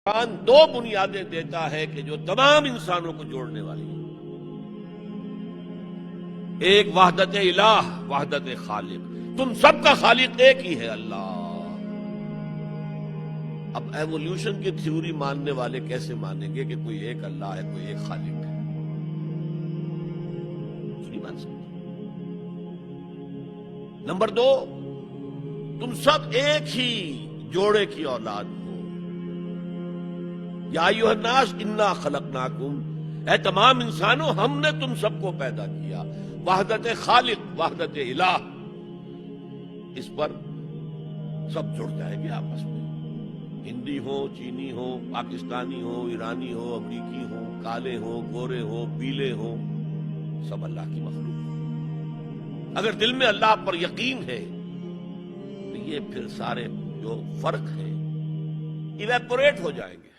قرآن دو بنیادیں دیتا ہے کہ جو تمام انسانوں کو جوڑنے والی ہیں۔ ایک وحدت الہ، وحدت خالق، تم سب کا خالق ایک ہی ہے اللہ۔ اب ایوولوشن کی تھیوری ماننے والے کیسے مانیں گے کہ کوئی ایک اللہ ہے، کوئی ایک خالق ہے؟ نہیں مان سکتے۔ نمبر دو، تم سب ایک ہی جوڑے کی اولاد ہو۔ یا ایھا الناس انا خلقناکم، اے تمام انسانوں ہم نے تم سب کو پیدا کیا۔ وحدت خالق، وحدت الہ، اس پر سب جڑ جائیں گے آپس میں، ہندی ہو، چینی ہو، پاکستانی ہو، ایرانی ہو، امریکی ہو، کالے ہو، گورے ہو، پیلے ہو، سب اللہ کی مخلوق ہے۔ اگر دل میں اللہ پر یقین ہے تو یہ پھر سارے جو فرق ہے ایویپوریٹ ہو جائیں گے۔